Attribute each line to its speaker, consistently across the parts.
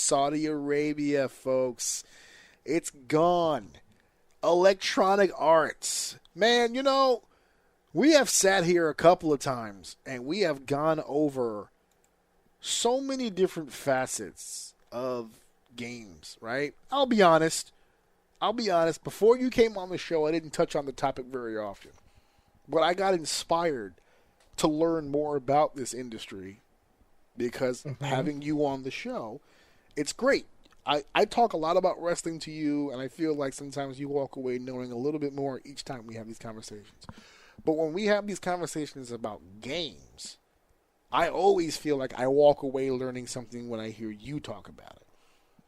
Speaker 1: Saudi Arabia, folks. It's gone. Electronic Arts. Man, you know, we have sat here a couple of times and we have gone over so many different facets of games, right? I'll be honest. Before you came on the show, I didn't touch on the topic very often. But I got inspired to learn more about this industry because having you on the show, it's great. I talk a lot about wrestling to you, and I feel like sometimes you walk away knowing a little bit more each time we have these conversations. But when we have these conversations about games, I always feel like I walk away learning something when I hear you talk about it.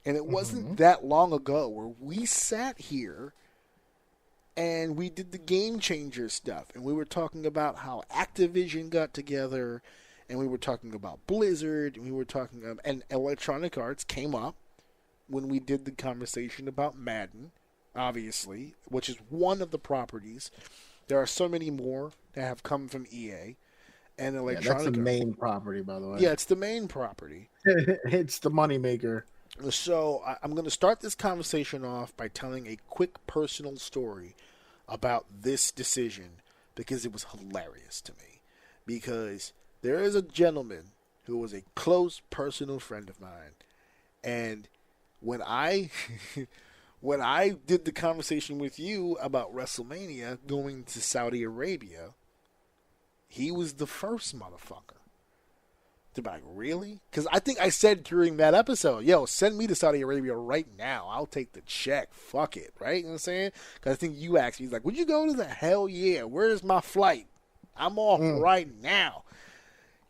Speaker 1: And it wasn't that long ago where we sat here and we did the Game Changer stuff, and we were talking about how Activision got together, and we were talking about Blizzard, and we were talking and Electronic Arts came up when we did the conversation about Madden, obviously, which is one of the properties. There are so many more that have come from EA and Electronic Arts.
Speaker 2: That's the main property, by the way.
Speaker 1: Yeah, it's the main property.
Speaker 2: It's the moneymaker.
Speaker 1: So I'm going to start this conversation off by telling a quick personal story about this decision because it was hilarious to me. Because there is a gentleman who was a close personal friend of mine, and when I did the conversation with you about WrestleMania going to Saudi Arabia, he was the first motherfucker to be like, really? Because I think I said during that episode, yo, send me to Saudi Arabia right now. I'll take the check. Fuck it. Right? You know what I'm saying? Because I think you asked me, he's like, would you go to the hell yeah? Where's my flight? I'm off right now.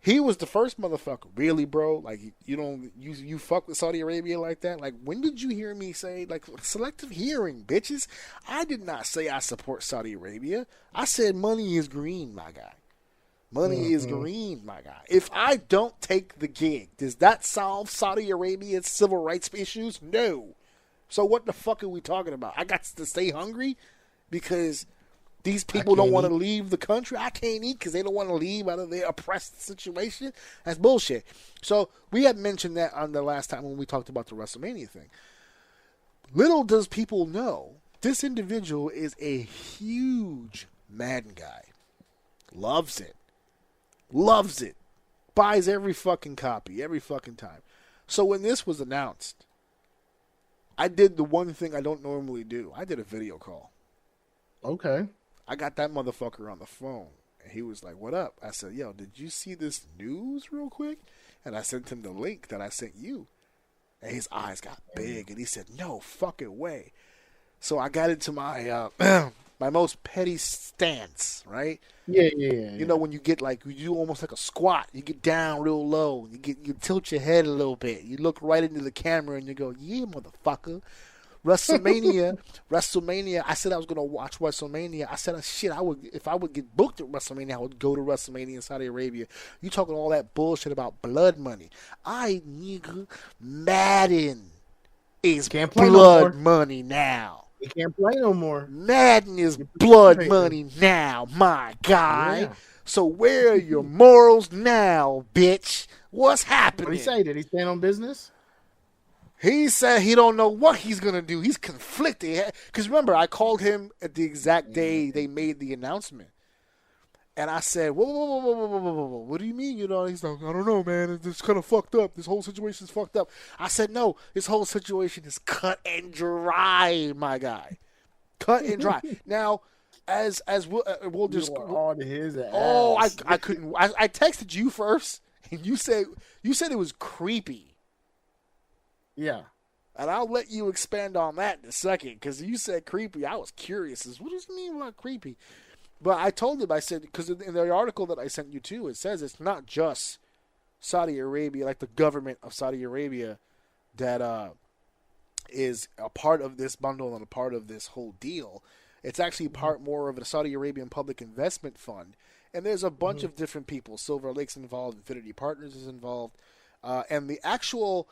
Speaker 1: He was the first motherfucker. Really, bro? Like, you fuck with Saudi Arabia like that? Like, when did you hear me say, like, selective hearing, bitches? I did not say I support Saudi Arabia. I said money is green, my guy. Money is green, my guy. If I don't take the gig, does that solve Saudi Arabia's civil rights issues? No. So what the fuck are we talking about? I got to stay hungry because these people don't want to leave the country. I can't eat because they don't want to leave out of their oppressed situation. That's bullshit. So we had mentioned that on the last time when we talked about the WrestleMania thing. Little does people know, this individual is a huge Madden guy. Loves it. Loves it. Buys every fucking copy, every fucking time. So when this was announced, I did the one thing I don't normally do. I did a video call.
Speaker 2: Okay.
Speaker 1: I got that motherfucker on the phone. And he was like, what up? I said, yo, did you see this news real quick? And I sent him the link that I sent you. And his eyes got big. And he said, no fucking way. So I got into my my most petty stance, right?
Speaker 2: Yeah.
Speaker 1: You know, when you get like, you do almost like a squat. You get down real low. You tilt your head a little bit. You look right into the camera and you go, yeah, motherfucker. WrestleMania. I said I was gonna watch WrestleMania. I said, shit, if I would get booked at WrestleMania, I would go to WrestleMania in Saudi Arabia. You talking all that bullshit about blood money? Nigga, Madden is blood money now.
Speaker 2: You can't play no more.
Speaker 1: Madden is blood money now, my guy. Yeah. So where are your morals now, bitch? What's happening?
Speaker 2: What did he say? Did he stand on business?
Speaker 1: He said he don't know what he's going to do. He's conflicted. Because remember, I called him at the exact day they made the announcement. And I said, whoa. What do you mean? You know, he's like, I don't know, man. It's kind of fucked up. This whole situation is fucked up. I said, no, this whole situation is cut and dry, my guy. Cut and dry. Now, as we'll just
Speaker 2: on his ass.
Speaker 1: Oh, I couldn't. I texted you first, and you said it was creepy.
Speaker 2: Yeah.
Speaker 1: And I'll let you expand on that in a second, because you said creepy. I was curious. What does it mean by creepy? But I told him, I said, because in the article that I sent you to, it says it's not just Saudi Arabia, like the government of Saudi Arabia, that is a part of this bundle and a part of this whole deal. It's actually part more of a Saudi Arabian Public Investment Fund. And there's a bunch of different people. Silver Lake's involved, Infinity Partners is involved. And the actual...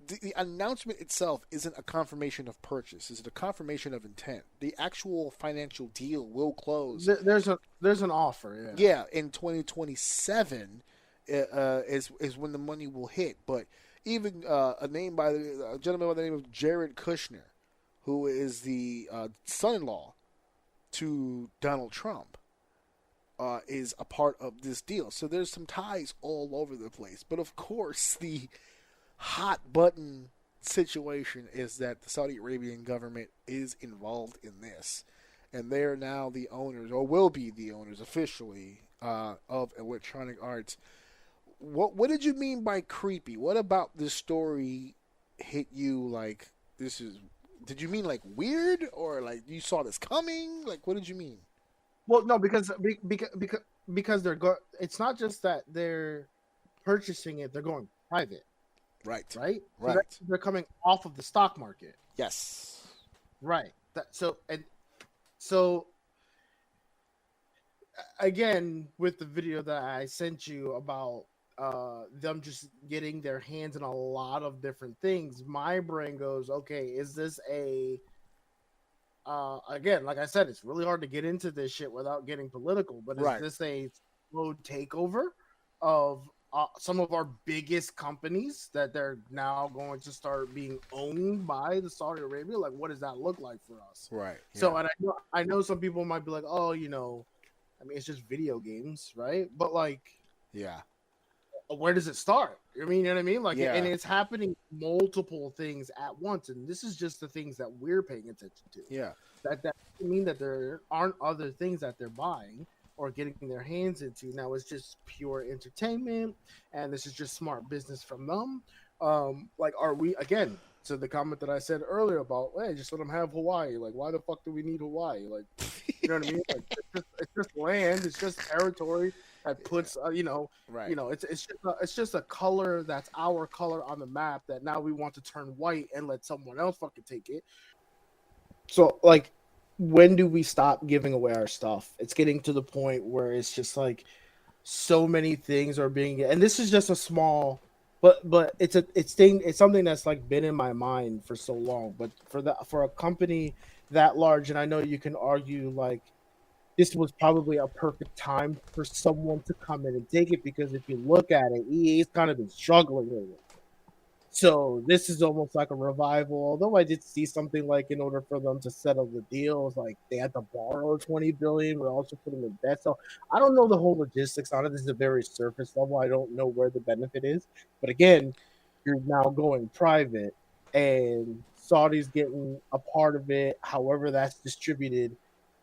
Speaker 1: The announcement itself isn't a confirmation of purchase. It's a confirmation of intent. The actual financial deal will close.
Speaker 2: There's an offer.
Speaker 1: Yeah, in 2027 is when the money will hit. But even a gentleman by the name of Jared Kushner, who is the son-in-law to Donald Trump, is a part of this deal. So there's some ties all over the place. But of course, the hot button situation is that the Saudi Arabian government is involved in this. And they're now the owners, or will be the owners officially, of Electronic Arts. What did you mean by creepy? What about this story hit you like this is? Did you mean like weird, or like you saw this coming? Like, what did you mean?
Speaker 2: Well, no, because they're it's not just that they're purchasing it; they're going private.
Speaker 1: Right.
Speaker 2: Right.
Speaker 1: Right.
Speaker 2: So they're coming off of the stock market.
Speaker 1: Yes.
Speaker 2: Right. So again, with the video that I sent you about them just getting their hands in a lot of different things, my brain goes, okay, is this a again, like I said, it's really hard to get into this shit without getting political, but is this a slow takeover of some of our biggest companies that they're now going to start being owned by the Saudi Arabia? Like, what does that look like for us?
Speaker 1: Right. Yeah.
Speaker 2: So, and I know some people might be like, oh, I mean, it's just video games, right? But like,
Speaker 1: yeah,
Speaker 2: where does it start? You know what I mean? Like,
Speaker 1: yeah.
Speaker 2: And it's happening multiple things at once, and this is just the things that we're paying attention to.
Speaker 1: Yeah,
Speaker 2: that doesn't mean that there aren't other things that they're buying or getting their hands into. Now it's just pure entertainment, and this is just smart business from them. Like, are we, again, to the comment that I said earlier about, hey, just let them have Hawaii. Like, why the fuck do we need Hawaii? Like, you know what I mean? Like, it's just land. It's just territory that puts,
Speaker 1: right.
Speaker 2: It's just a color that's our color on the map that now we want to turn white and let someone else fucking take it. So, like, when do we stop giving away our stuff? It's getting to the point where it's just like so many things are being, and this is just a small, but it's something that's like been in my mind for so long. But for a company that large, and I know you can argue like this was probably a perfect time for someone to come in and take it, because if you look at it, EA's kind of been struggling with it. So this is almost like a revival. Although I did see something like, in order for them to settle the deals, like they had to borrow $20 billion. We're also putting in debt. So I don't know the whole logistics on it. This is a very surface level. I don't know where the benefit is. But again, you're now going private, and Saudi's getting a part of it. However, that's distributed.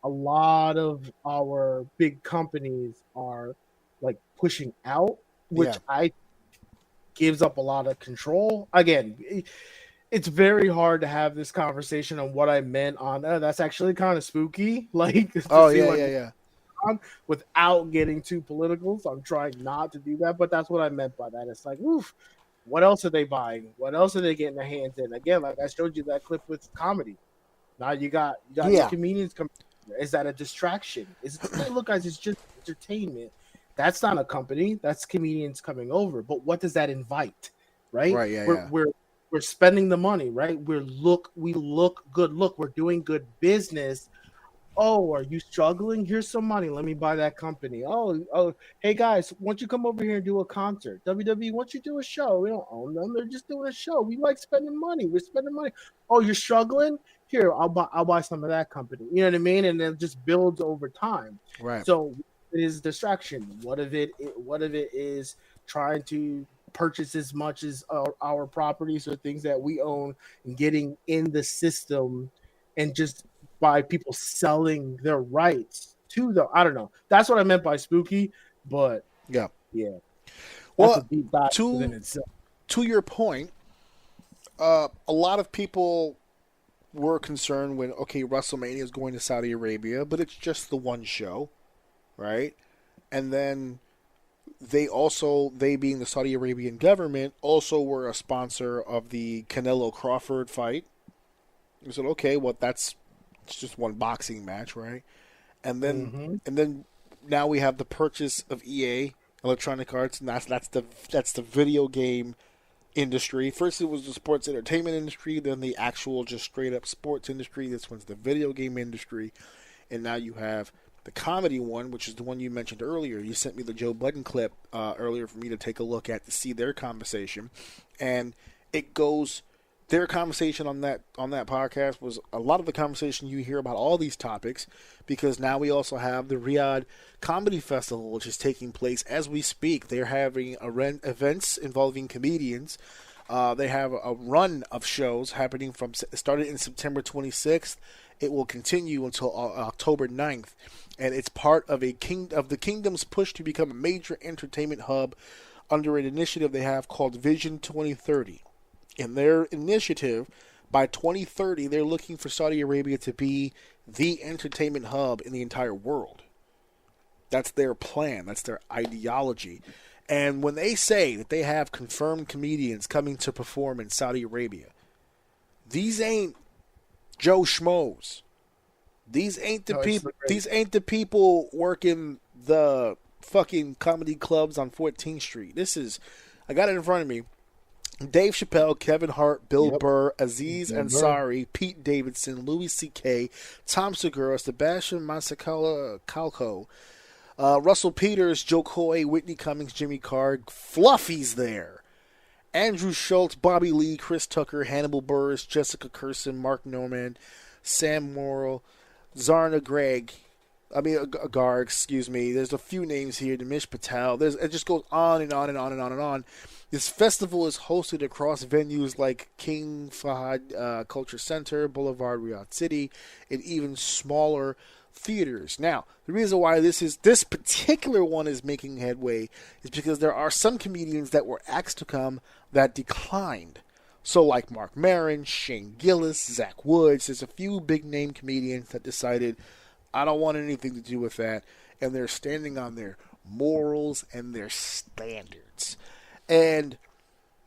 Speaker 2: A lot of our big companies are like pushing out, which I gives up a lot of control. Again, it's very hard to have this conversation on what I meant on that's actually kind of spooky. Like, without getting too political. So I'm trying not to do that, but that's what I meant by that. It's like, oof, what else are they buying? What else are they getting their hands in? Again, like I showed you that clip with comedy. Now you got the comedians coming. Is that a distraction? Look, guys, it's just entertainment. That's not a company. That's comedians coming over. But what does that invite? Right?
Speaker 1: Right. Yeah.
Speaker 2: We're spending the money, right? We look good. Look, we're doing good business. Oh, are you struggling? Here's some money. Let me buy that company. Oh, hey guys, why don't you come over here and do a concert? WWE, why don't you do a show? We don't own them. They're just doing a show. We like spending money. We're spending money. Oh, you're struggling? Here, I'll buy some of that company. You know what I mean? And it just builds over time.
Speaker 1: Right.
Speaker 2: So it is distraction. What if it is trying to purchase as much as our properties or things that we own and getting in the system, and just by people selling their rights to them? I don't know. That's what I meant by spooky. But yeah.
Speaker 1: Well,
Speaker 2: deep dive
Speaker 1: to your point, a lot of people were concerned when WrestleMania is going to Saudi Arabia, but it's just the one show. Right? And then they being the Saudi Arabian government, also were a sponsor of the Canelo Crawford fight. We said, okay, well, it's just one boxing match, right? And then now we have the purchase of EA, Electronic Arts, and that's the video game industry. First, it was the sports entertainment industry, then the actual just straight up sports industry. This one's the video game industry, and now you have The comedy one, which is the one you mentioned earlier, you sent me the Joe Budden clip earlier for me to take a look at to see their conversation, and it goes. Their conversation on that podcast was a lot of the conversation you hear about all these topics, because now we also have the Riyadh Comedy Festival, which is taking place as we speak. They're having events involving comedians. They have a run of shows happening started in September 26th. It will continue until October 9th, and it's part of the kingdom's push to become a major entertainment hub under an initiative they have called Vision 2030. In their initiative, by 2030, they're looking for Saudi Arabia to be the entertainment hub in the entire world. That's their plan. That's their ideology. And when they say that they have confirmed comedians coming to perform in Saudi Arabia, these ain't Joe Schmoes. These ain't the people. These ain't the people working the fucking comedy clubs on 14th Street. This is, I got it in front of me. Dave Chappelle, Kevin Hart, Bill Burr, Aziz Ansari, Pete Davidson, Louis C.K., Tom Segura, Sebastian Maniscalco, Russell Peters, Joe Coy, Whitney Cummings, Jimmy Carr, Fluffy's there. Andrew Schultz, Bobby Lee, Chris Tucker, Hannibal Buress, Jessica Kirsten, Mark Norman, Sam Morrill, Zarna Agar, excuse me. There's a few names here. Dimish Patel. It just goes on and on and on and on and on. This festival is hosted across venues like King Fahd Culture Center, Boulevard Riyadh City, and even smaller theaters. Now, the reason why this particular one is making headway is because there are some comedians that were asked to come that declined. So like Mark Maron, Shane Gillis, Zach Woods, there's a few big name comedians that decided, I don't want anything to do with that, and they're standing on their morals and their standards. And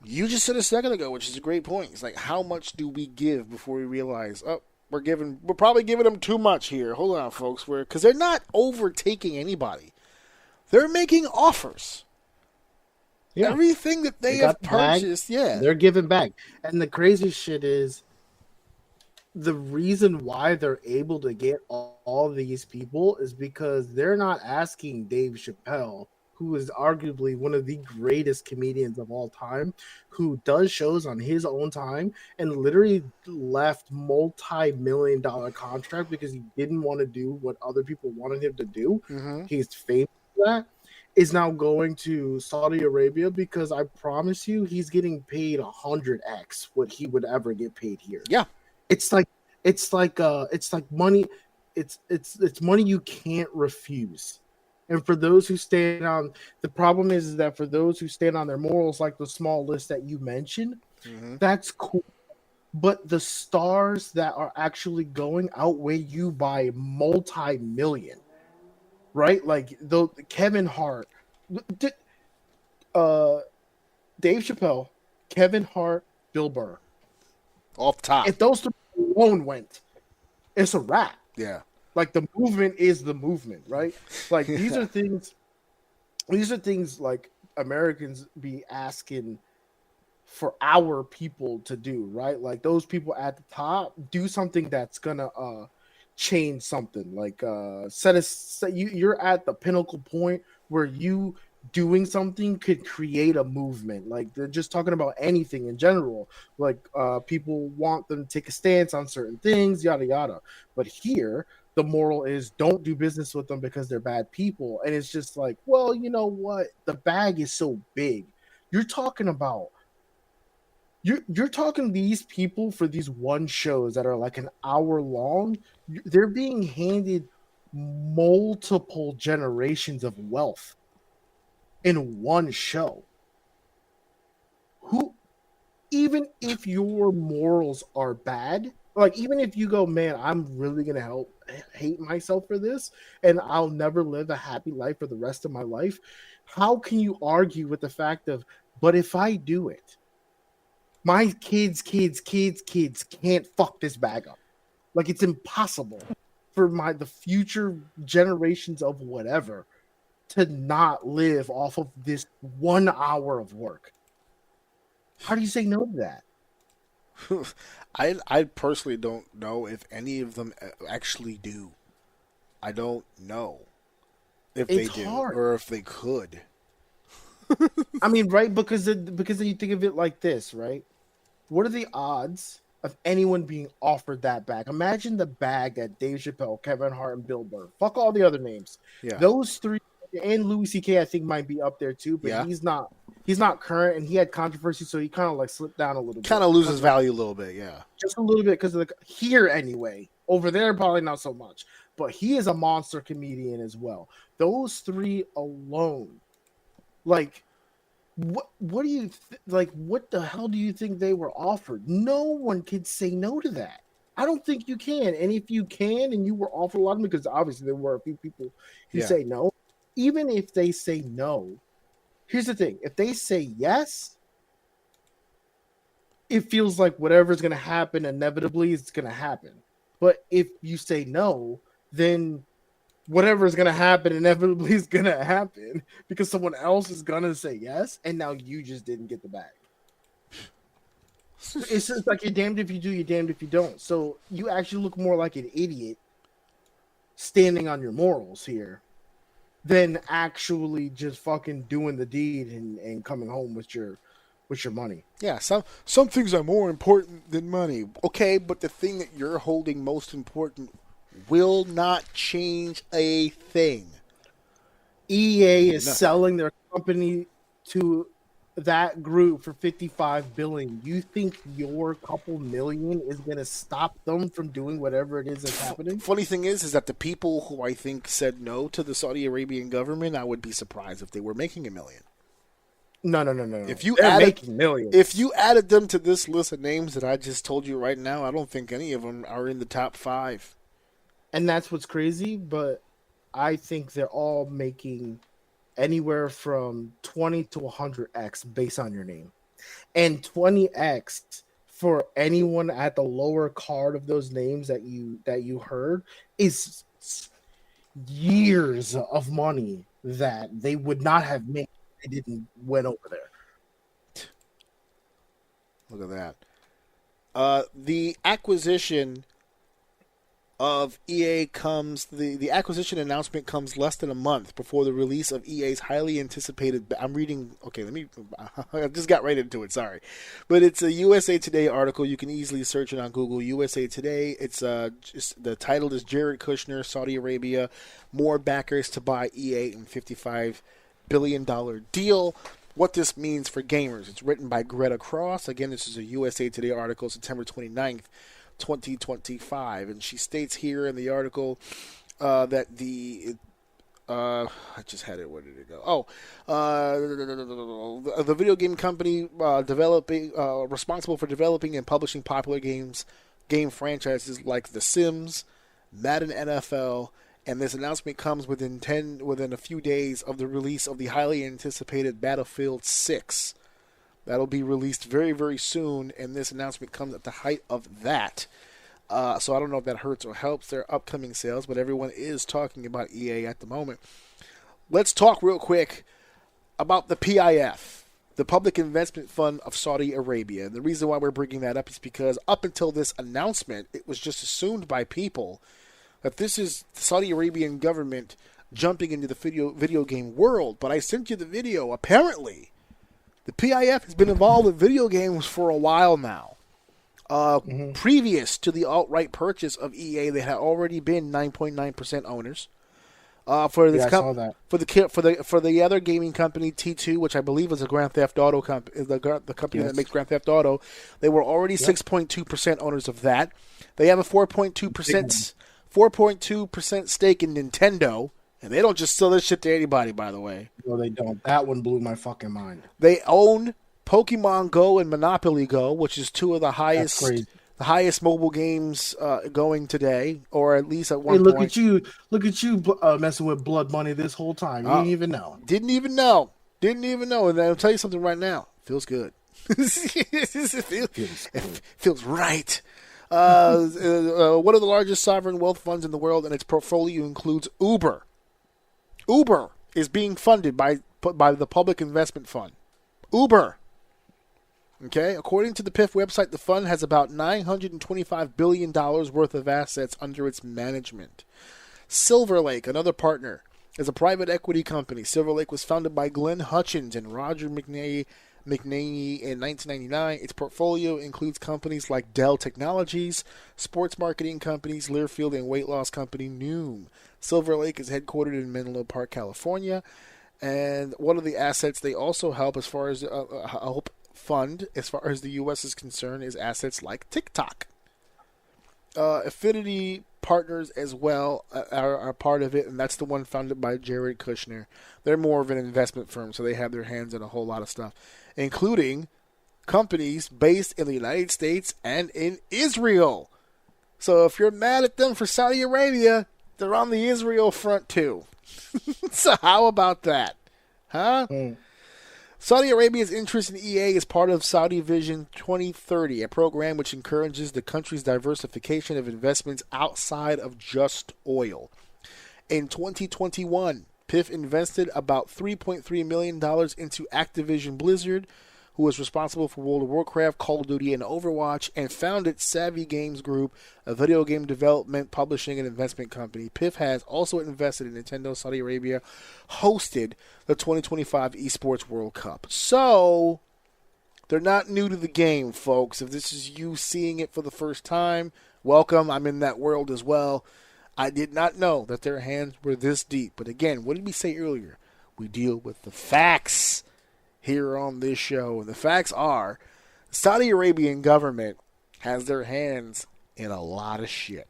Speaker 1: you just said a second ago, which is a great point. It's like, how much do we give before we realize, we're probably giving them too much here. Hold on, folks. Because they're not overtaking anybody. They're making offers. Yeah. Everything that they have purchased,
Speaker 2: they're giving back. And the crazy shit is, the reason why they're able to get all these people is because they're not asking Dave Chappelle, who is arguably one of the greatest comedians of all time, who does shows on his own time and literally left multi-million-dollar contract because he didn't want to do what other people wanted him to do. Mm-hmm. He's famous for that. Is now going to Saudi Arabia because I promise you he's getting paid 100x what he would ever get paid here.
Speaker 1: Yeah.
Speaker 2: It's like money. It's money you can't refuse. And for those who stand on, the problem is that for those who stand on their morals, like the small list that you mentioned, that's cool. But the stars that are actually going outweigh you by multi-million, right? Like Kevin Hart, Dave Chappelle, Kevin Hart, Bill Burr.
Speaker 1: Off top.
Speaker 2: If those three alone went, it's a wrap.
Speaker 1: Yeah.
Speaker 2: Like the movement is the movement, right? Like these are things like Americans be asking for our people to do, right? Like those people at the top do something that's gonna change something. Like you're at the pinnacle point where you doing something could create a movement. Like they're just talking about anything in general. Like people want them to take a stance on certain things, yada yada. But here the moral is don't do business with them because they're bad people. And it's just like, well, you know what? The bag is so big. You're talking these people for these one shows that are like an hour long. They're being handed multiple generations of wealth in one show. Even if your morals are bad, like even if you go, man, I'm really going to hate myself for this and I'll never live a happy life for the rest of my life. How can you argue with the fact of, but if I do it, my kids can't fuck this bag up. Like it's impossible for the future generations of whatever to not live off of this 1 hour of work. How do you say no to that?
Speaker 1: I personally don't know if any of them actually do. I don't know if
Speaker 2: It's
Speaker 1: they do
Speaker 2: hard.
Speaker 1: or if they could.
Speaker 2: I mean, right? Because then you think of it like this, right? What are the odds of anyone being offered that bag? Imagine the bag that Dave Chappelle, Kevin Hart, and Bill Burr. Fuck all the other names.
Speaker 1: Yeah.
Speaker 2: Those three, and Louis C.K. I think might be up there too, but
Speaker 1: Yeah.
Speaker 2: he's not. He's not current, and he had controversy, so he kind of like slipped down a little bit.
Speaker 1: Kind of loses value a little bit, yeah.
Speaker 2: Just a little bit because of the here anyway. Over there, probably not so much. But he is a monster comedian as well. Those three alone, like. What do you like? What the hell do you think they were offered? No one could say no to that. I don't think you can. And if you can, and you were offered a lot of them, because obviously there were a few people who say no. Even if they say no, here's the thing: if they say yes, it feels like whatever's going to happen inevitably is going to happen. But if you say no, then whatever is going to happen inevitably is going to happen because someone else is going to say yes, and now you just didn't get the bag. It's just like you're damned if you do, you're damned if you don't. So you actually look more like an idiot standing on your morals here than actually just fucking doing the deed and coming home with your money.
Speaker 1: Yeah, some things are more important than money. Okay, but the thing that you're holding most important will not change a thing.
Speaker 2: EA is selling their company to that group for $55 billion. You think your couple million is going to stop them from doing whatever it is that's happening?
Speaker 1: Funny thing is that the people who I think said no to the Saudi Arabian government, I would be surprised if they were making $1 million.
Speaker 2: No.
Speaker 1: They're
Speaker 2: making millions.
Speaker 1: If you added them to this list of names that I just told you right now, I don't think any of them are in the top 5.
Speaker 2: And that's what's crazy, but I think they're all making anywhere from 20 to 100x based on your name. And 20x for anyone at the lower card of those names that you heard is years of money that they would not have made if they didn't went over there.
Speaker 1: Look at that. The acquisition of EA comes, the acquisition announcement comes less than a month before the release of EA's highly anticipated, I just got right into it, sorry. But it's a USA Today article. You can easily search it on Google. USA Today, it's just, the title is Jared Kushner, Saudi Arabia, more backers to buy EA in $55 billion deal. What this means for gamers. It's written by Greta Cross. Again, this is a USA Today article, September 29th. 2025, and she states here in the article that I just had it. Where did it go? The video game company responsible for developing and publishing popular game franchises like The Sims, Madden NFL, and this announcement comes within a few days of the release of the highly anticipated Battlefield 6. That'll be released very, very soon, and this announcement comes at the height of that. So I don't know if that hurts or helps their upcoming sales, but everyone is talking about EA at the moment. Let's talk real quick about the PIF, the Public Investment Fund of Saudi Arabia. And the reason why we're bringing that up is because up until this announcement, it was just assumed by people that this is the Saudi Arabian government jumping into the video game world. But I sent you the video. Apparently, the PIF has been involved with video games for a while now. Previous to the outright purchase of EA, they had already been 9.9% owners. For the other gaming company T2, which I believe is a Grand Theft Auto company, the company that makes Grand Theft Auto, they were already 6.2% owners of that. They have a 4.2% stake in Nintendo. And they don't just sell this shit to anybody, by the way.
Speaker 2: No, they don't. That one blew my fucking mind.
Speaker 1: They own Pokemon Go and Monopoly Go, which is two of the highest mobile games going today, or at least at one point.
Speaker 2: Look at you messing with blood money this whole time. You didn't even know.
Speaker 1: Didn't even know. And I'll tell you something right now. Feels good. It feels right. One of the largest sovereign wealth funds in the world, and its portfolio includes Uber. Uber is being funded by the Public Investment Fund. Uber. Okay, according to the PIF website, the fund has about $925 billion worth of assets under its management. Silver Lake, another partner, is a private equity company. Silver Lake was founded by Glenn Hutchins and Roger McNaney in 1999. Its portfolio includes companies like Dell Technologies, sports marketing companies, Learfield, and weight loss company OUM. Silver Lake is headquartered in Menlo Park, California, and one of the assets they also help as far as help fund as far as the U.S. is concerned is assets like TikTok. Affinity Partners as well are part of it, and that's the one founded by Jared Kushner. They're more of an investment firm, so they have their hands in a whole lot of stuff, including companies based in the United States and in Israel. So if you're mad at them for Saudi Arabia, they're on the Israel front too. So how about that? Huh? Saudi Arabia's interest in EA is part of Saudi Vision 2030, a program which encourages the country's diversification of investments outside of just oil. In 2021, PIF invested about $3.3 million into Activision Blizzard, who was responsible for World of Warcraft, Call of Duty, and Overwatch, and founded Savvy Games Group, a video game development, publishing, and investment company. PIF has also invested in Nintendo Saudi Arabia, hosted the 2025 Esports World Cup. So, they're not new to the game, folks. If this is you seeing it for the first time, welcome. I'm in that world as well. I did not know that their hands were this deep. But again, what did we say earlier? We deal with the facts here on this show. And the facts are, the Saudi Arabian government has their hands in a lot of shit.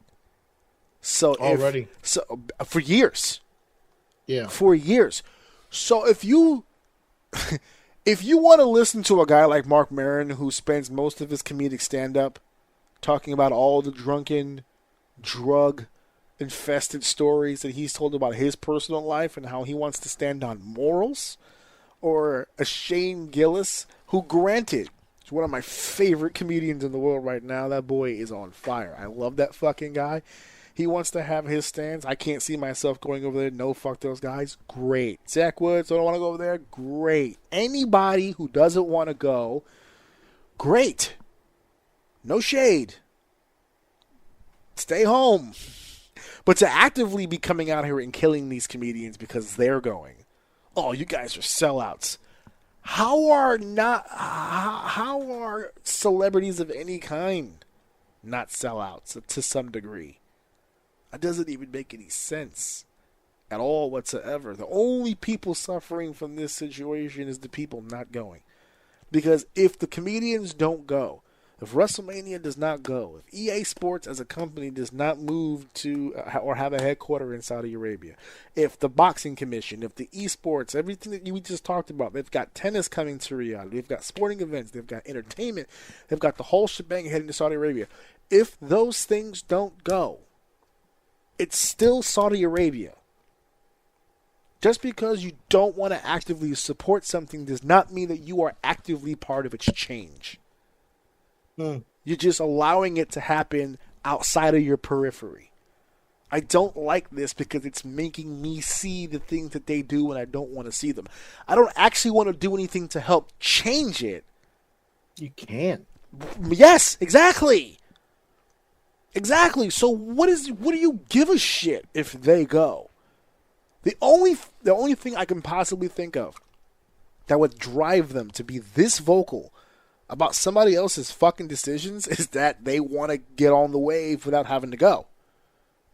Speaker 1: So
Speaker 2: already.
Speaker 1: For years.
Speaker 2: Yeah.
Speaker 1: For years. So if you want to listen to a guy like Mark Maron, who spends most of his comedic stand-up talking about all the drunken, drug-infested stories that he's told about his personal life and how he wants to stand on morals, or a Shane Gillis, who, granted, is one of my favorite comedians in the world right now. That boy is on fire. I love that fucking guy. He wants to have his stands. I can't see myself going over there. No, fuck those guys. Great. Zach Woods, I don't want to go over there. Great. Anybody who doesn't want to go, great. No shade. Stay home. But to actively be coming out here and killing these comedians because they're going, oh, you guys are sellouts. How are celebrities of any kind not sellouts to some degree? That doesn't even make any sense at all whatsoever. The only people suffering from this situation is the people not going. Because if the comedians don't go, if WrestleMania does not go, if EA Sports as a company does not move to or have a headquarters in Saudi Arabia, if the boxing commission, if the esports, everything that we just talked about, they've got tennis coming to Riyadh, they've got sporting events, they've got entertainment, they've got the whole shebang heading to Saudi Arabia. If those things don't go, it's still Saudi Arabia. Just because you don't want to actively support something does not mean that you are actively part of its change. You're just allowing it to happen outside of your periphery. I don't like this because it's making me see the things that they do when I don't want to see them. I don't actually want to do anything to help change it.
Speaker 2: You can.
Speaker 1: Yes, exactly. Exactly. So what do you give a shit if they go? The only thing I can possibly think of that would drive them to be this vocal about somebody else's fucking decisions is that they want to get on the wave without having to go.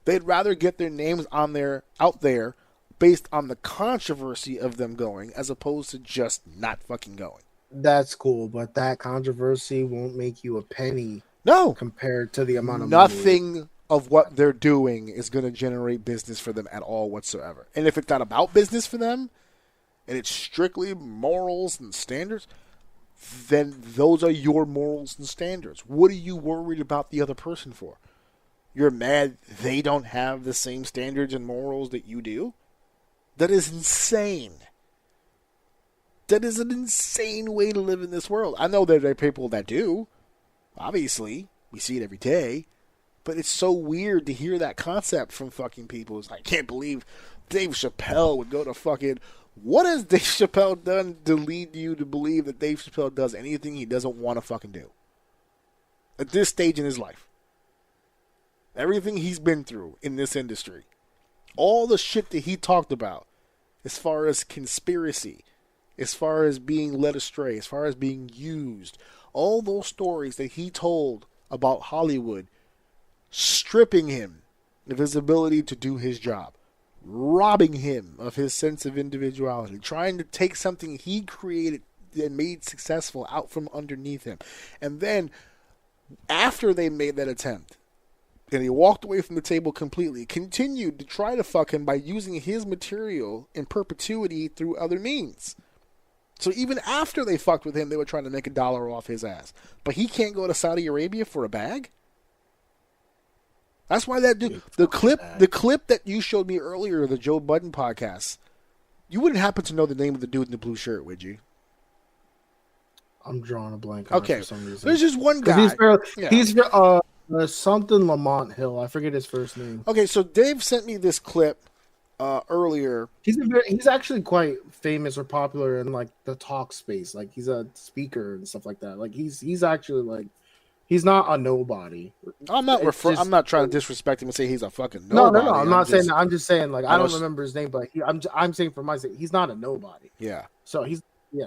Speaker 1: They'd rather get their names out there based on the controversy of them going as opposed to just not fucking going.
Speaker 2: That's cool, but that controversy won't make you a penny.
Speaker 1: No.
Speaker 2: Compared to the amount of
Speaker 1: nothing
Speaker 2: money.
Speaker 1: Of what they're doing is going to generate business for them at all whatsoever. And if it's not about business for them, and it's strictly morals and standards, then those are your morals and standards. What are you worried about the other person for? You're mad they don't have the same standards and morals that you do? That is insane. That is an insane way to live in this world. I know that there are people that do. Obviously, we see it every day. But it's so weird to hear that concept from fucking people. It's like, I can't believe Dave Chappelle would go to fucking... What has Dave Chappelle done to lead you to believe that Dave Chappelle does anything he doesn't want to fucking do? At this stage in his life. Everything he's been through in this industry. all the shit that he talked about, as far as conspiracy, as far as being led astray, as far as being used, all those stories that he told about Hollywood, stripping him of his ability to do his job, robbing him of his sense of individuality, trying to take something he created and made successful out from underneath him. And then, after they made that attempt, and he walked away from the table completely, continued to try to fuck him by using his material in perpetuity through other means. So even after they fucked with him, they were trying to make $1 off his ass. But he can't go to Saudi Arabia for a bag? That's why that dude, the clip that you showed me earlier, the Joe Budden podcast, you wouldn't happen to know the name of the dude in the blue shirt, would you?
Speaker 2: I'm drawing a blank on it for some reason.
Speaker 1: There's just one guy.
Speaker 2: He's something Lamont Hill. I forget his first name.
Speaker 1: Okay, so Dave sent me this clip earlier.
Speaker 2: He's actually quite famous or popular in like the talk space. Like he's a speaker and stuff like that. Like he's actually like, he's not a nobody.
Speaker 1: I'm not trying to disrespect him and say he's a fucking nobody.
Speaker 2: No. I'm not saying that. I'm just saying, like, I don't remember his name, but I'm saying for my sake, he's not a nobody.
Speaker 1: Yeah.
Speaker 2: So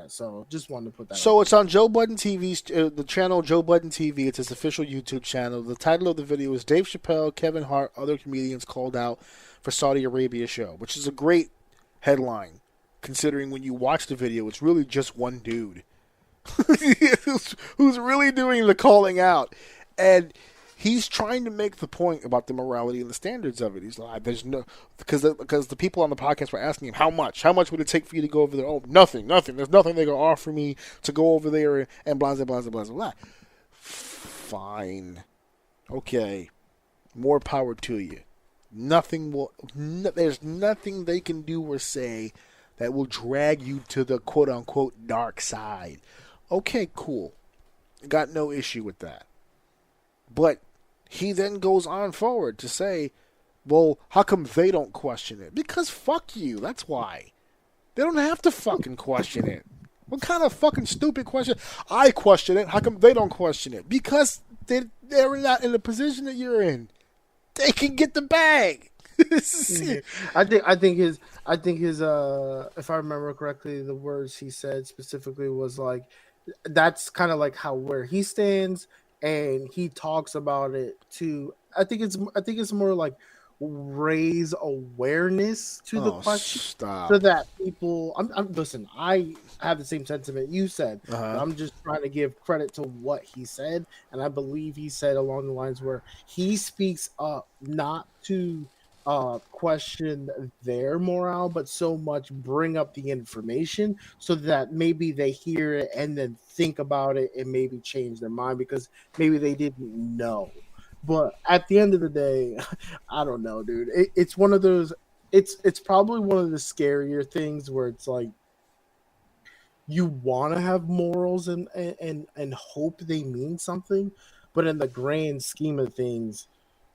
Speaker 2: so just wanted to put that.
Speaker 1: So it's on Joe Budden TV's the channel Joe Budden TV. It's his official YouTube channel. The title of the video is Dave Chappelle, Kevin Hart, other comedians called out for Saudi Arabia show, which is a great headline considering when you watch the video, it's really just one dude who's really doing the calling out, and he's trying to make the point about the morality and the standards of it. He's like, there's no, because the people on the podcast were asking him how much would it take for you to go over there? Oh, nothing. There's nothing they're gonna offer me to go over there and blah blah blah blah blah. Fine, okay, more power to you. There's nothing they can do or say that will drag you to the quote unquote dark side. Okay, cool. Got no issue with that. But he then goes on forward to say, well, how come they don't question it? Because fuck you, that's why. They don't have to fucking question it. What kind of fucking stupid question? I question it, how come they don't question it? Because they're not in the position that you're in. They can get the bag.
Speaker 2: I think his if I remember correctly, the words he said specifically was like, that's kind of like where he stands, and he talks about it to. I think it's more like raise awareness to the question, so that people. Listen. I have the same sentiment you said. I'm just trying to give credit to what he said, and I believe he said along the lines where he speaks up not to question their morale, but so much bring up the information so that maybe they hear it and then think about it and maybe change their mind because maybe they didn't know. But at the end of the day, I don't know, dude. It's one of those. It's probably one of the scarier things where it's like you want to have morals and hope they mean something, but in the grand scheme of things,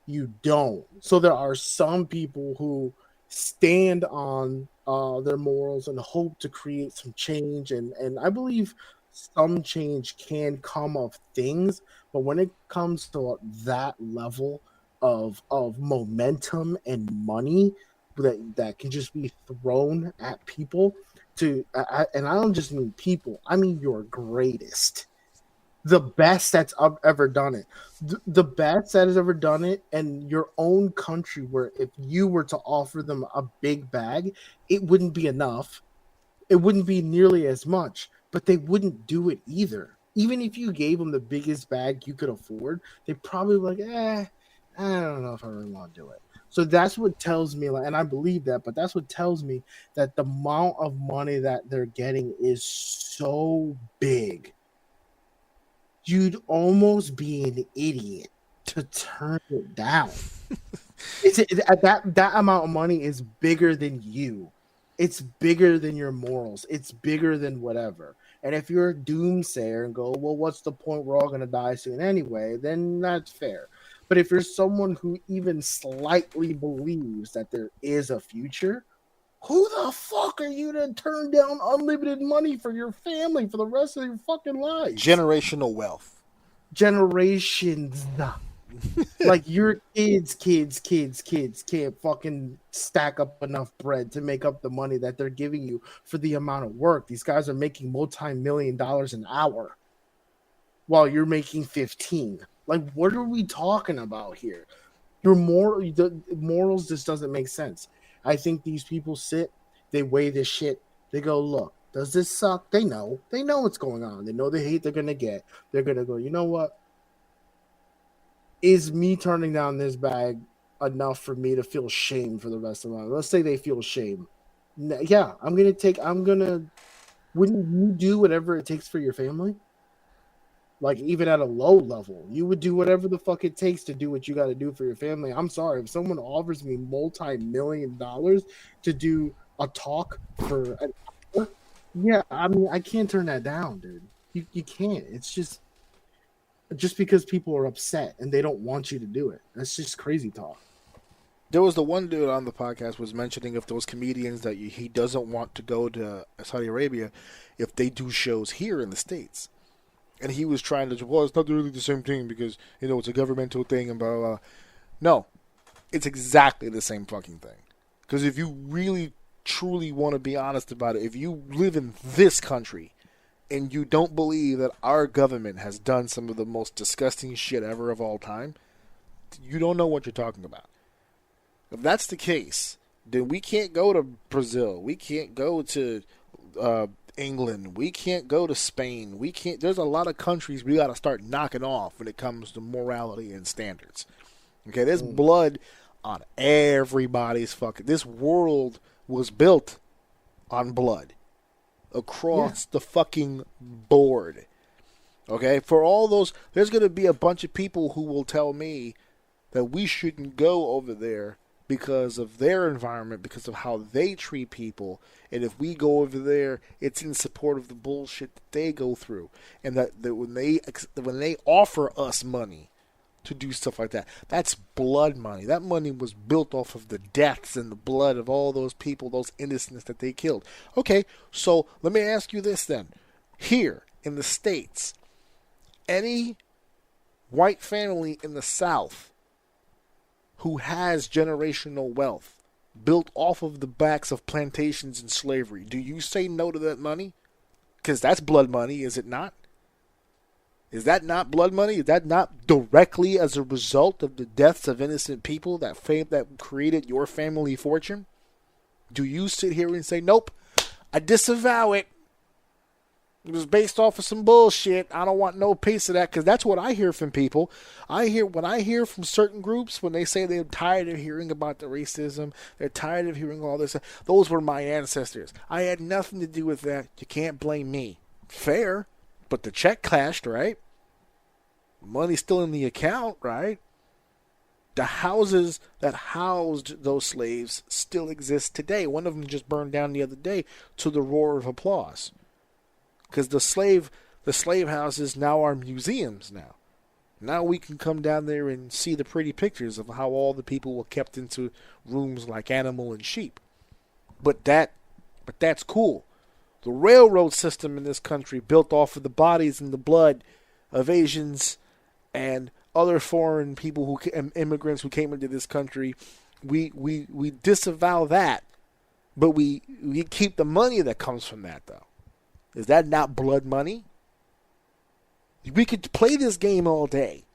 Speaker 2: you don't. So there are some people who stand on their morals and hope to create some change, and I believe some change can come of things, but when it comes to that level of momentum and money that can just be thrown at people and I don't just mean people, I mean your greatest, the best that's ever done it, the best that has ever done it, and your own country, where if you were to offer them a big bag, it wouldn't be enough. It wouldn't be nearly as much, but they wouldn't do it either. Even if you gave them the biggest bag you could afford, they'd probably be like, I don't know if I really want to do it. So that's what tells me, and I believe that, but that's what tells me that the amount of money that they're getting is so big. You'd almost be an idiot to turn it down. That amount of money is bigger than you. It's bigger than your morals. It's bigger than whatever. And if you're a doomsayer and go, well, what's the point? We're all going to die soon anyway, then that's fair. But if you're someone who even slightly believes that there is a future, who the fuck are you to turn down unlimited money for your family for the rest of your fucking life?
Speaker 1: Generational wealth.
Speaker 2: Generations. Like your kids can't fucking stack up enough bread to make up the money that they're giving you for the amount of work. These guys are making multi-million dollars an hour while you're making 15. Like, what are we talking about here? The morals just doesn't make sense. I think these people sit, they weigh this shit, they go, look, does this suck? They know what's going on. They know the hate they're gonna get. They're gonna go, you know what? Is me turning down this bag enough for me to feel shame for the rest of my life? Let's say they feel shame. Yeah, wouldn't you do whatever it takes for your family? Like, even at a low level, you would do whatever the fuck it takes to do what you got to do for your family. I'm sorry, if someone offers me multi-million dollars to do a talk for an hour, yeah, I mean, I can't turn that down, dude. You can't. It's just because people are upset and they don't want you to do it. That's just crazy talk.
Speaker 1: There was the one dude on the podcast was mentioning if those comedians that he doesn't want to go to Saudi Arabia if they do shows here in the States. And he was trying to, well, it's not really the same thing because, it's a governmental thing and blah, blah, blah. No, it's exactly the same fucking thing. Because if you really, truly want to be honest about it, if you live in this country and you don't believe that our government has done some of the most disgusting shit ever of all time, you don't know what you're talking about. If that's the case, then we can't go to Brazil. We can't go to England. We can't go to Spain. We can't. There's a lot of countries we got to start knocking off when it comes to morality and standards. Okay, there's blood on everybody's fucking. This world was built on blood across the fucking board. Okay, for all those, there's going to be a bunch of people who will tell me that we shouldn't go over there because of their environment, because of how they treat people, and if we go over there, it's in support of the bullshit that they go through, and that when they offer us money to do stuff like that, that's blood money. That money was built off of the deaths and the blood of all those people, those innocents that they killed. Okay, so let me ask you this then. Here in the States, any white family in the South who has generational wealth built off of the backs of plantations and slavery, do you say no to that money? Because that's blood money, is it not? Is that not blood money? Is that not directly as a result of the deaths of innocent people that created your family fortune? Do you sit here and say, nope, I disavow it? It was based off of some bullshit. I don't want no piece of that, because that's what I hear from people. When I hear from certain groups, when they say they're tired of hearing about the racism, they're tired of hearing all this, those were my ancestors. I had nothing to do with that. You can't blame me. Fair, but the check cashed, right? Money's still in the account, right? The houses that housed those slaves still exist today. One of them just burned down the other day to the roar of applause. Because the slave houses now are museums now. Now we can come down there and see the pretty pictures of how all the people were kept into rooms like animal and sheep. But that's cool. The railroad system in this country, built off of the bodies and the blood of Asians and other foreign people immigrants who came into this country, we disavow that, but we keep the money that comes from that, though. Is that not blood money? We could play this game all day.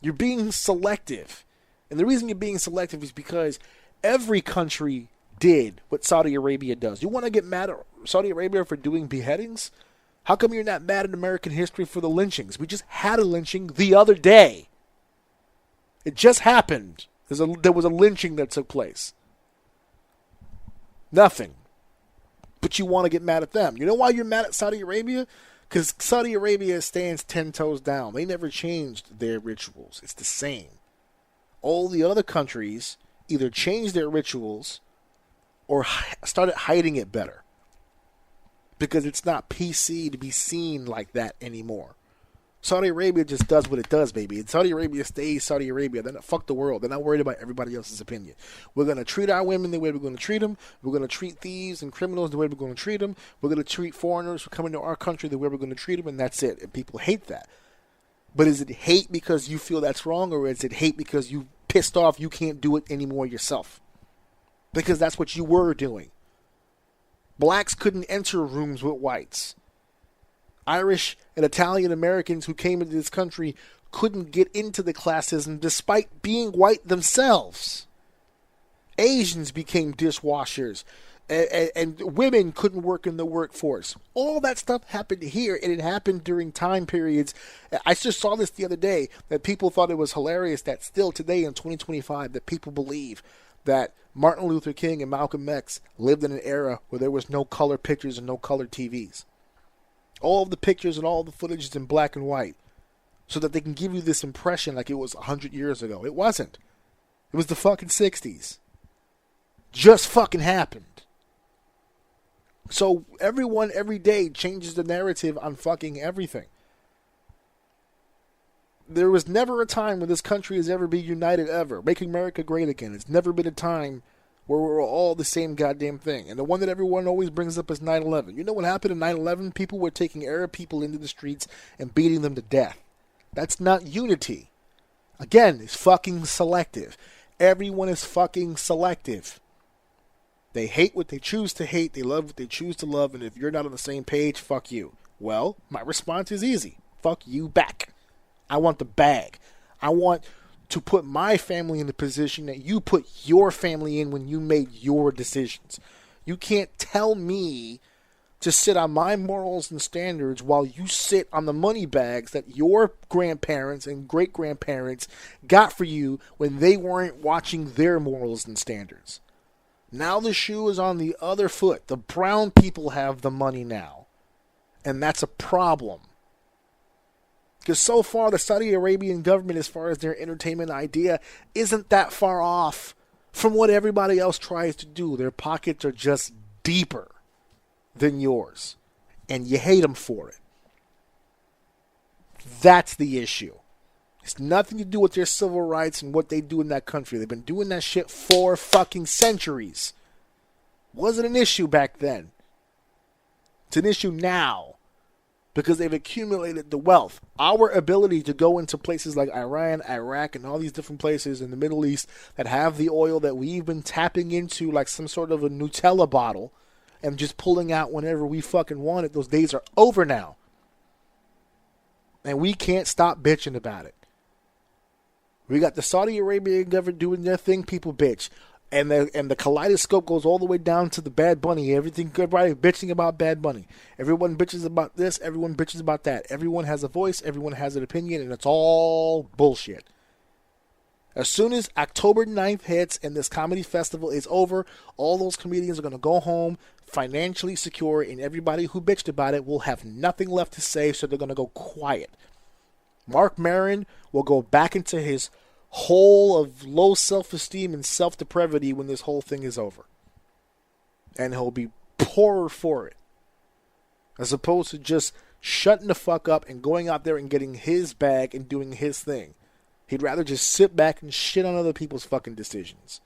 Speaker 1: You're being selective. And the reason you're being selective is because every country did what Saudi Arabia does. You want to get mad at Saudi Arabia for doing beheadings? How come you're not mad at American history for the lynchings? We just had a lynching the other day. It just happened. There was a lynching that took place. Nothing. But you want to get mad at them. You know why you're mad at Saudi Arabia? Because Saudi Arabia stands 10 toes down. They never changed their rituals. It's the same. All the other countries either changed their rituals or started hiding it better. Because it's not PC to be seen like that anymore. Saudi Arabia just does what it does, baby. And Saudi Arabia stays Saudi Arabia. They're not, fuck the world. They're not worried about everybody else's opinion. We're going to treat our women the way we're going to treat them. We're going to treat thieves and criminals the way we're going to treat them. We're going to treat foreigners who come into our country the way we're going to treat them, and that's it. And people hate that. But is it hate because you feel that's wrong, or is it hate because you pissed off you can't do it anymore yourself? Because that's what you were doing. Blacks couldn't enter rooms with whites. Irish and Italian Americans who came into this country couldn't get into the classism despite being white themselves. Asians became dishwashers, and women couldn't work in the workforce. All that stuff happened here, and it happened during time periods. I just saw this the other day, that people thought it was hilarious that still today in 2025 that people believe that Martin Luther King and Malcolm X lived in an era where there was no color pictures and no color TVs. All of the pictures and all the footage is in black and white, so that they can give you this impression like it was 100 years ago. It wasn't. It was the fucking 60s. Just fucking happened. So everyone every day changes the narrative on fucking everything. There was never a time when this country has ever been united ever. Making America great again. It's never been a time where we're all the same goddamn thing. And the one that everyone always brings up is 9/11. You know what happened in 9/11? People were taking Arab people into the streets and beating them to death. That's not unity. Again, it's fucking selective. Everyone is fucking selective. They hate what they choose to hate. They love what they choose to love. And if you're not on the same page, fuck you. Well, my response is easy. Fuck you back. I want the bag. I want to put my family in the position that you put your family in when you made your decisions. You can't tell me to sit on my morals and standards while you sit on the money bags that your grandparents and great-grandparents got for you when they weren't watching their morals and standards. Now the shoe is on the other foot. The brown people have the money now. And that's a problem. Because so far, the Saudi Arabian government, as far as their entertainment idea, isn't that far off from what everybody else tries to do. Their pockets are just deeper than yours. And you hate them for it. That's the issue. It's nothing to do with their civil rights and what they do in that country. They've been doing that shit for fucking centuries. Wasn't an issue back then. It's an issue now. Because they've accumulated the wealth. Our ability to go into places like Iran, Iraq, and all these different places in the Middle East that have the oil that we've been tapping into like some sort of a Nutella bottle and just pulling out whenever we fucking want it, those days are over now. And we can't stop bitching about it. We got the Saudi Arabian government doing their thing, people bitch. And the kaleidoscope goes all the way down to the Bad Bunny. Everybody bitching about Bad Bunny. Everyone bitches about this. Everyone bitches about that. Everyone has a voice. Everyone has an opinion. And it's all bullshit. As soon as October 9th hits and this comedy festival is over, all those comedians are going to go home financially secure. And everybody who bitched about it will have nothing left to say. So they're going to go quiet. Mark Maron will go back into his hole of low self-esteem and self-depravity when this whole thing is over. And he'll be poorer for it. As opposed to just shutting the fuck up and going out there and getting his bag and doing his thing. He'd rather just sit back and shit on other people's fucking decisions.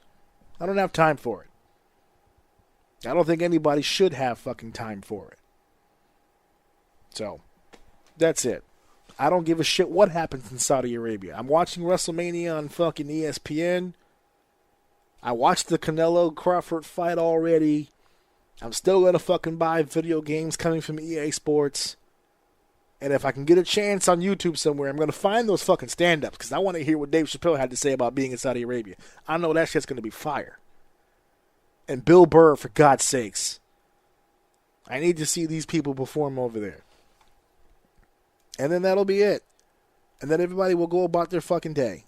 Speaker 1: I don't have time for it. I don't think anybody should have fucking time for it. So, that's it. I don't give a shit what happens in Saudi Arabia. I'm watching WrestleMania on fucking ESPN. I watched the Canelo Crawford fight already. I'm still going to fucking buy video games coming from EA Sports. And if I can get a chance on YouTube somewhere, I'm going to find those fucking stand-ups because I want to hear what Dave Chappelle had to say about being in Saudi Arabia. I know that shit's going to be fire. And Bill Burr, for God's sakes. I need to see these people perform over there. And then that'll be it. And then everybody will go about their fucking day.